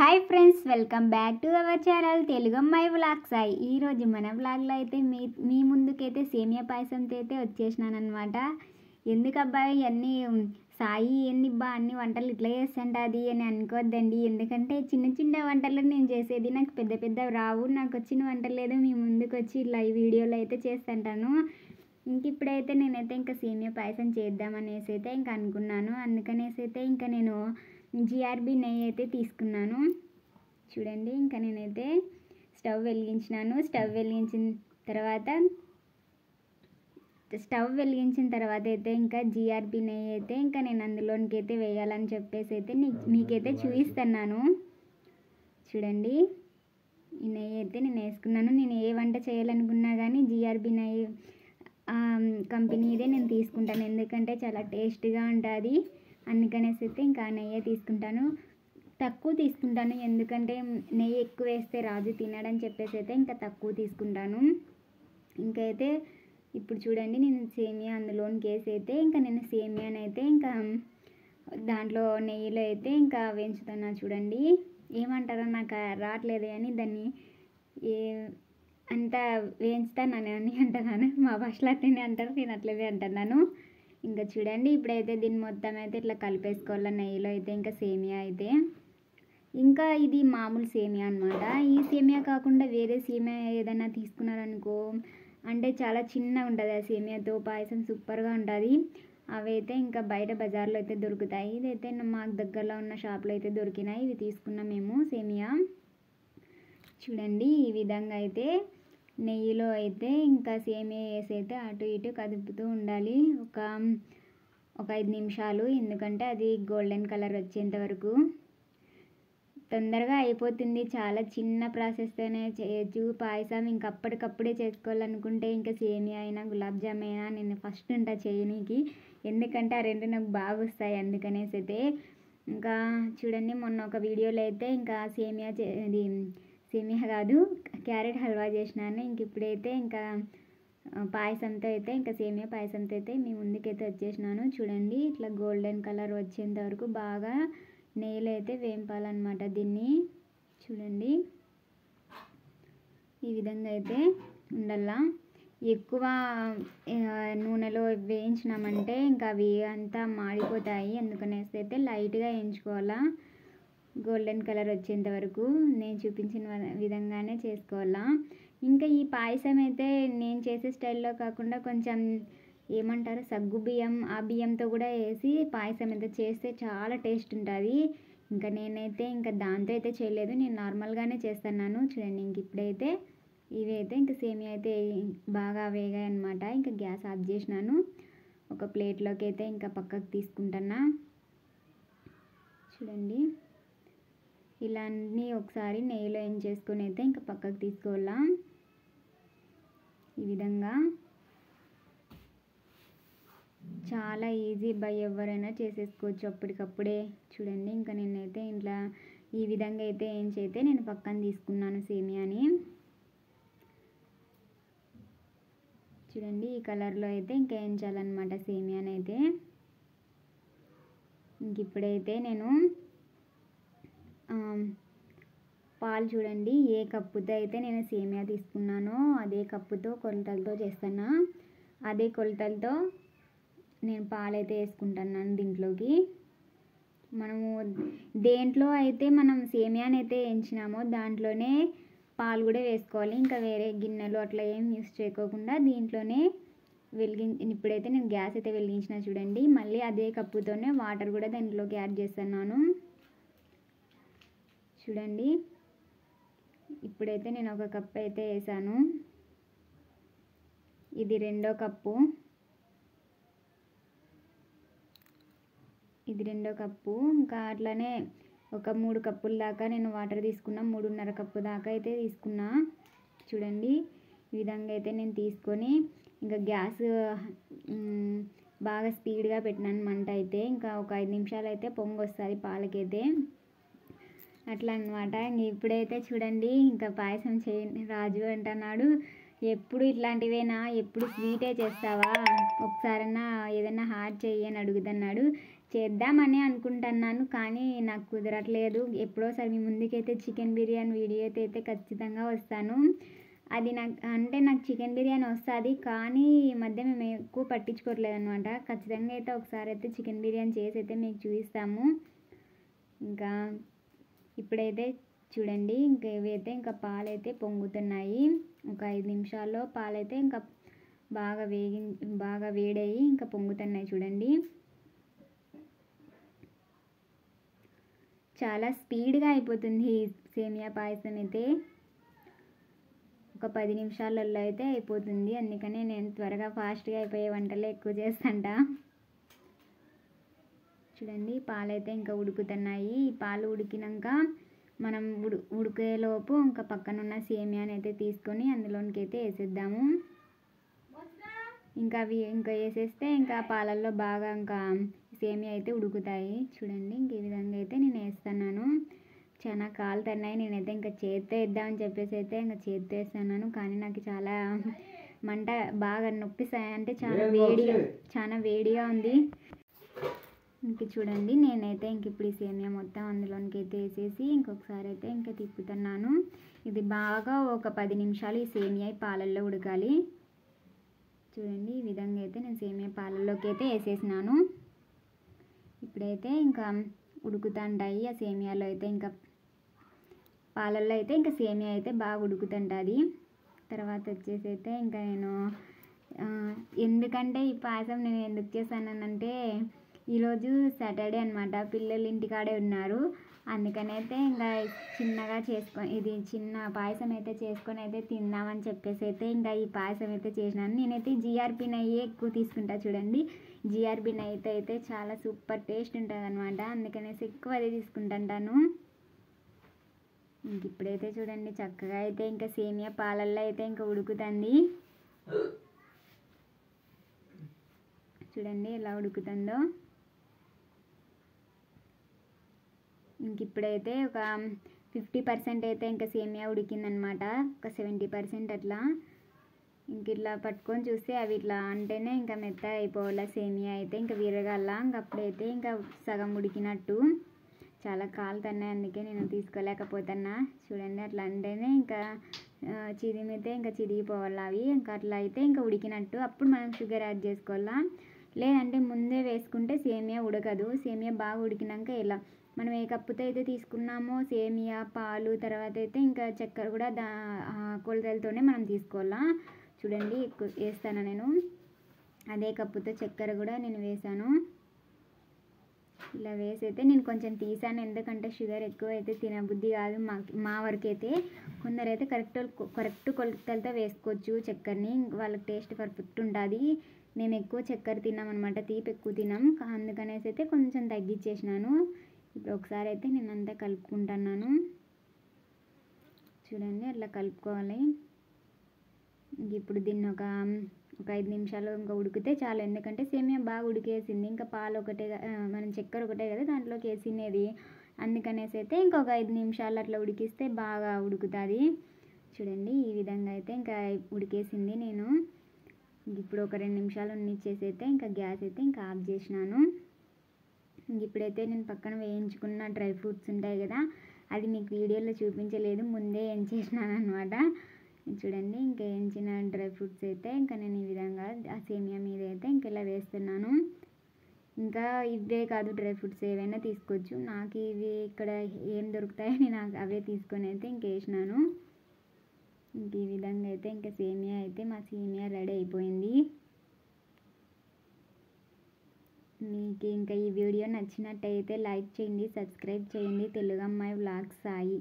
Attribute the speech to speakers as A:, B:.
A: Hi friends, welcome back to our channel Telugu అమ్మాయి vlogs. ఈరోజు మన వ్లాగ్లో అయితే మీ ముందుకైతే సేమియా పాయసంతో అయితే వచ్చేసినాను అనమాట. ఎందుకు అబ్బాయి అన్నీ సాయి ఏందిబ్బా అన్ని వంటలు ఇట్లా చేస్తుంటుంది అని అనుకోవద్దండి. ఎందుకంటే చిన్న చిన్న వంటలు నేను చేసేది, నాకు పెద్ద పెద్ద రావు. నాకు వచ్చిన వంటలు లేదు మీ ముందుకు వచ్చి ఇలా ఈ వీడియోలో అయితే చేస్తుంటాను. ఇంక ఇప్పుడైతే నేనైతే ఇంకా సేమియా పాయసం చేద్దామనేసి అయితే ఇంకా అనుకున్నాను. అందుకనేసి అయితే ఇంకా నేను జిఆర్బి నెయ్యి అయితే తీసుకున్నాను. చూడండి, ఇంకా నేనైతే స్టవ్ వెలిగించిన తర్వాత అయితే ఇంకా జిఆర్బి నెయ్యి అయితే ఇంకా నేను అందులోనికి అయితే వేయాలని చెప్పేసి అయితే మీకైతే చూపిస్తున్నాను. చూడండి, ఈ నెయ్యి అయితే నేను వేసుకున్నాను. నేను ఏ వంట చేయాలనుకున్నా కానీ జిఆర్బి నెయ్యి కంపెనీదే నేను తీసుకుంటాను. ఎందుకంటే చాలా టేస్ట్గా ఉంటుంది. అందుకనేసి అయితే ఇంకా నెయ్యి తీసుకుంటాను. తక్కువ తీసుకుంటాను, ఎందుకంటే నెయ్యి ఎక్కువ వేస్తే రాజు తినడని చెప్పేసి అయితే ఇంకా తక్కువ తీసుకుంటాను. ఇంకైతే ఇప్పుడు చూడండి, నేను సేమియా అందులోనికి వేసి అయితే ఇంకా నేను సేమియానైతే ఇంకా దాంట్లో నెయ్యిలో అయితే ఇంకా వేయించుతున్నా. చూడండి, ఏమంటారో నాకు రావట్లేదు కానీ దాన్ని అంతా వేయించుతాను అని అంటున్నాను. మా భాషలో అట్లనే అంటారు, నేను అట్లనే అంటున్నాను. ఇంకా చూడండి, ఇప్పుడైతే దీన్ని మొత్తం అయితే ఇట్లా కలిపేసుకోవాలి నెయ్యిలో అయితే ఇంకా సేమియా అయితే. ఇంకా ఇది మామూలు సేమియా అనమాట. ఈ సేమియా కాకుండా వేరే సేమియా ఏదైనా తీసుకున్నారనుకో, అంటే చాలా చిన్నగా ఉంటుంది ఆ సేమియాతో పాయసం, సూపర్గా ఉంటుంది. అవి అయితే ఇంకా బయట బజార్లో అయితే దొరుకుతాయి. ఇదైతే మాకు దగ్గరలో ఉన్న షాప్లో అయితే దొరికినాయి. ఇవి తీసుకున్నాం మేము సేమియా. చూడండి, ఈ విధంగా అయితే నెయ్యిలో అయితే ఇంకా సేమియా వేసి అయితే అటు ఇటు కదుపుతూ ఉండాలి ఒక 5 నిమిషాలు. ఎందుకంటే అది గోల్డెన్ కలర్ వచ్చేంత వరకు. తొందరగా అయిపోతుంది, చాలా చిన్న ప్రాసెస్తోనే చేయొచ్చు పాయసం. ఇంకా అప్పటికప్పుడే చేసుకోవాలనుకుంటే ఇంకా సేమియా అయినా గులాబ్ జామ్ అయినా నేను ఫస్ట్ ఉంటా చేయనీకి. ఎందుకంటే ఆ రెండు నాకు బాగా వస్తాయి. అందుకనేసి అయితే ఇంకా చూడండి, మొన్న ఒక వీడియోలో అయితే ఇంకా సేమియా కాదు క్యారెట్ హల్వా చేసినాను. ఇంక ఇప్పుడైతే ఇంకా పాయసంతో అయితే ఇంకా సేమియా పాయసంతో అయితే మీ ముందుకైతే వచ్చేసినాను. చూడండి, ఇట్లా గోల్డెన్ కలర్ వచ్చేంత వరకు బాగా నెయ్యిలో అయితే వేయింపాలన్నమాట దీన్ని. చూడండి, ఈ విధంగా అయితే ఉండాల. ఎక్కువ నూనెలో వేయించినామంటే ఇంకా అవి అంతా మాడిపోతాయి. అందుకనేసి అయితే లైట్గా వేయించుకోవాలా, గోల్డెన్ కలర్ వచ్చేంత వరకు నేను చూపించిన విధంగానే చేసుకోవాలా. ఇంకా ఈ పాయసం అయితే నేను చేసే స్టైల్లో కాకుండా కొంచెం ఏమంటారు సగ్గు బియ్యం, ఆ బియ్యంతో కూడా వేసి పాయసం అయితే చేస్తే చాలా టేస్ట్ ఉంటుంది. ఇంకా నేనైతే ఇంకా దాంతో అయితే చేయలేదు, నేను నార్మల్గానే చేస్తున్నాను. చూడండి, ఇంక ఇప్పుడైతే ఇవి అయితే ఇంకా సేమియా అయితే బాగా వేగాయి అనమాట. ఇంకా గ్యాస్ ఆఫ్ చేసినాను. ఒక ప్లేట్లోకి అయితే ఇంకా పక్కకు తీసుకుంటున్నా. చూడండి, ఇలా అన్నీ ఒకసారి నెయ్యిలో వేయించేసుకొని అయితే ఇంకా పక్కకు తీసుకోవాలా. ఈ విధంగా చాలా ఈజీ, బై ఎవరైనా చేసేసుకోవచ్చు అప్పటికప్పుడే. చూడండి, ఇంకా నేనైతే ఇంట్లో ఈ విధంగా అయితే వేయించైతే నేను పక్కన తీసుకున్నాను సేమియాని. చూడండి, ఈ కలర్లో అయితే ఇంకా వేయించాలన్నమాట సేమియాని అయితే. ఇంక ఇప్పుడైతే నేను పాలు చూడండి, ఏ కప్పుతో అయితే నేను సేమియా తీసుకున్నానో అదే కప్పుతో కొలతలతో చేస్తున్నా. అదే కొలతలతో నేను పాలైతే వేసుకుంటున్నాను దీంట్లోకి. మనము దేంట్లో అయితే మనం సేమియాని అయితే వేయించినామో దాంట్లోనే పాలు కూడా వేసుకోవాలి. ఇంకా వేరే గిన్నెలు అట్లా ఏం యూస్ చేయకోకుండా దీంట్లోనే ఇప్పుడైతే నేను గ్యాస్ అయితే వెలిగించిన. చూడండి, మళ్ళీ అదే కప్పుతోనే వాటర్ కూడా దాంట్లోకి యాడ్ చేస్తున్నాను. చూడండి, ఇప్పుడైతే నేను ఒక కప్ అయితే వేసాను. ఇది రెండో కప్పు. ఇంకా అట్లనే ఒక 3 కప్పుల దాకా నేను వాటర్ తీసుకున్నా. 3.5 కప్పు దాకా అయితే తీసుకున్నా. చూడండి, ఈ విధంగా అయితే నేను తీసుకొని ఇంకా గ్యాస్ బాగా స్పీడ్గా పెట్టినాను మంట అయితే. ఇంకా ఒక 5 నిమిషాలు అయితే పొంగు వస్తుంది పాలకైతే, అట్లా అనమాట. ఇప్పుడైతే చూడండి, ఇంకా పాయసం చేయండి రాజు అంటున్నాడు. ఎప్పుడు ఇట్లాంటివేనా, ఎప్పుడు స్వీటే చేస్తావా, ఒకసారన్నా ఏదైనా హాట్ చెయ్యి అని అడుగుతున్నాడు. చేద్దామని అనుకుంటున్నాను, కానీ నాకు కుదరట్లేదు. ఎప్పుడోసారి మీ ముందుకైతే చికెన్ బిర్యానీ వీడియో అయితే ఖచ్చితంగా వస్తాను. అది నాకు చికెన్ బిర్యానీ వస్తుంది, కానీ ఈ మధ్య మేము ఎక్కువ పట్టించుకోవట్లేదు అనమాట. ఖచ్చితంగా అయితే ఒకసారి అయితే చికెన్ బిర్యానీ చేసి అయితే మీకు చూపిస్తాము. ఇంకా ఇప్పుడైతే చూడండి, ఇంకా ఇవైతే ఇంకా పాలైతే పొంగుతున్నాయి. ఒక 5 నిమిషాల్లో పాలైతే ఇంకా బాగా వేడయ్యి ఇంకా పొంగుతున్నాయి చూడండి. చాలా స్పీడ్గా అయిపోతుంది ఈ సేమియా పాయసం అయితే. ఒక 10 నిమిషాలలో అయితే అయిపోతుంది. అందుకనే నేను త్వరగా ఫాస్ట్గా అయిపోయే వంటలే ఎక్కువ చేస్తాంట. చూడండి, పాలైతే ఇంకా ఉడుకుతున్నాయి. ఈ పాలు ఉడికినాక మనం ఉడికేలోపు ఇంకా పక్కనున్న సేమియాని అయితే తీసుకొని అందులోనికి అయితే వేసేద్దాము. ఇంకా అవి ఇంకా వేసేస్తే ఇంకా పాలల్లో బాగా ఇంకా సేమియా అయితే ఉడుకుతాయి. చూడండి, ఇంక ఈ విధంగా అయితే నేను వేస్తున్నాను. చాలా కాలుతున్నాయి. నేనైతే ఇంకా చేత్తో వేద్దామని చెప్పేసి అయితే ఇంకా చేత్తో వేస్తున్నాను, కానీ నాకు చాలా మంట బాగా నొప్పిస్తాయి. అంటే చాలా వేడిగా ఉంది. ఇంక చూడండి, నేనైతే ఇంక ఇప్పుడు ఈ సేమియా మొత్తం అందులోనికి అయితే వేసేసి ఇంకొకసారి అయితే ఇంకా తిప్పుతున్నాను. ఇది బాగా ఒక 10 నిమిషాలు ఈ సేమియా పాలల్లో ఉడకాలి. చూడండి, ఈ విధంగా అయితే నేను సేమియా పాలల్లోకి అయితే వేసేసినాను. ఇప్పుడైతే ఇంకా ఉడుకుతుంటాయి ఆ సేమియాలో అయితే, ఇంకా పాలల్లో అయితే ఇంకా సేమియా అయితే బాగా ఉడుకుతుంటుంది. తర్వాత వచ్చేసి అయితే ఇంకా నేను ఎందుకంటే ఈ పాయసం నేను ఎందుకు చేశానంటే, ఈరోజు సాటర్డే అనమాట. పిల్లలు ఇంటికాడే ఉన్నారు. అందుకనైతే ఇంకా చిన్నగా ఇది చిన్న పాయసం అయితే చేసుకొని అయితే తిందామని చెప్పేసి అయితే ఇంకా ఈ పాయసం అయితే చేసినాను. నేనైతే జిఆర్పి నెయ్యి ఎక్కువ తీసుకుంటా. చూడండి, జిఆర్పి నెయ్యి అయితే చాలా సూపర్ టేస్ట్ ఉంటుంది అనమాట. అందుకనేసి ఎక్కువ అదే తీసుకుంటాను. ఇంక ఇప్పుడైతే చూడండి, చక్కగా అయితే ఇంకా సేమియా పాలల్లో అయితే ఇంకా ఉడుకుతుంది. చూడండి ఎలా ఉడుకుతుందో. ఇంక ఇప్పుడైతే ఒక 50% అయితే ఇంకా సేమియా ఉడికిందనమాట. ఒక 70% అట్లా. ఇంక ఇట్లా పట్టుకొని చూస్తే అవి ఇట్లా అంటేనే ఇంకా మెత్తగా అయిపోవాలి సేమియా అయితే, ఇంకా విరగాల. ఇంక అప్పుడైతే ఇంకా సగం ఉడికినట్టు. చాలా కాలుతున్నాయి, అందుకే నేను తీసుకోలేకపోతున్నా. చూడండి, అట్లా అంటేనే ఇంకా చిరిమితే ఇంకా చిరిగిపోవాలి అవి. ఇంకా అట్లా అయితే ఇంకా ఉడికినట్టు. అప్పుడు మనం షుగర్ యాడ్ చేసుకోవాలా. లేదంటే ముందే వేసుకుంటే సేమియా ఉడకదు. సేమియా బాగా ఉడికినాక ఇలా మనం ఏ కప్పుతో అయితే తీసుకున్నామో సేమియా పాలు, తర్వాత అయితే ఇంకా చక్కెర కూడా కొలతలతోనే మనం తీసుకోవాలా. చూడండి, ఎక్కువ వేస్తాను నేను. అదే కప్పుతో చక్కెర కూడా నేను వేసాను. ఇలా వేసి అయితే నేను కొంచెం తీసాను, ఎందుకంటే షుగర్ ఎక్కువ అయితే తినబుద్ధి కాదు మా వరకు అయితే. కొందరైతే కరెక్ట్ కొలతలతో వేసుకోవచ్చు చక్కెరని, వాళ్ళకి టేస్ట్ పర్ఫెక్ట్ ఉంటుంది. మేము ఎక్కువ చక్కెర తిన్నామన్నమాట, తీపి ఎక్కువ తిన్నాం. అందుకనేసి అయితే కొంచెం తగ్గించేసినాను. ఇప్పుడు ఒకసారి అయితే నేను అంతా కలుపుకుంటున్నాను. చూడండి, అట్లా కలుపుకోవాలి. ఇప్పుడు దీన్ని ఒక 5 నిమిషాలు ఇంకా ఉడికితే చాలు. ఎందుకంటే సేమియా బాగా ఉడికేసింది. ఇంకా పాలు ఒకటే, మనం చక్కెర ఒకటే కదా దాంట్లోకి వేసినది. అందుకనేసి అయితే ఇంకొక 5 నిమిషాలు అట్లా ఉడికిస్తే బాగా ఉడుకుతుంది. చూడండి, ఈ విధంగా అయితే ఇంకా ఉడికేసింది. నేను ఇప్పుడు ఒక 2 నిమిషాలు ఉన్నిచ్చేసి అయితే ఇంకా గ్యాస్ అయితే ఇంకా ఆఫ్ చేసినాను. ఇప్పుడైతే నేను పక్కన వేయించుకున్న డ్రై ఫ్రూట్స్ ఉంటాయి కదా, అది మీకు వీడియోలో చూపించలేదు, ముందే వేయించేసినాను అనమాట. చూడండి, ఇంకా వేయించిన డ్రై ఫ్రూట్స్ అయితే ఇంకా నేను ఈ విధంగా ఆ సేమియా మీద అయితే ఇంకా ఇలా వేస్తున్నాను. ఇంకా ఇవే కాదు, డ్రై ఫ్రూట్స్ ఏవైనా తీసుకోవచ్చు. నాకు ఇవి ఇక్కడ ఏం దొరుకుతాయో నేను అవే తీసుకొని అయితే ఇంక వేసినాను. ఇంక ఈ విధంగా అయితే ఇంకా సేమియా అయితే మా సేమియా రెడీ అయిపోయింది. మీకు ఇంకా ఈ వీడియో నచ్చినట్టయితే లైక్ చేయండి, సబ్స్క్రైబ్ చేయండి. తెలుగు అమ్మాయి వ్లాగ్స్ సాయి.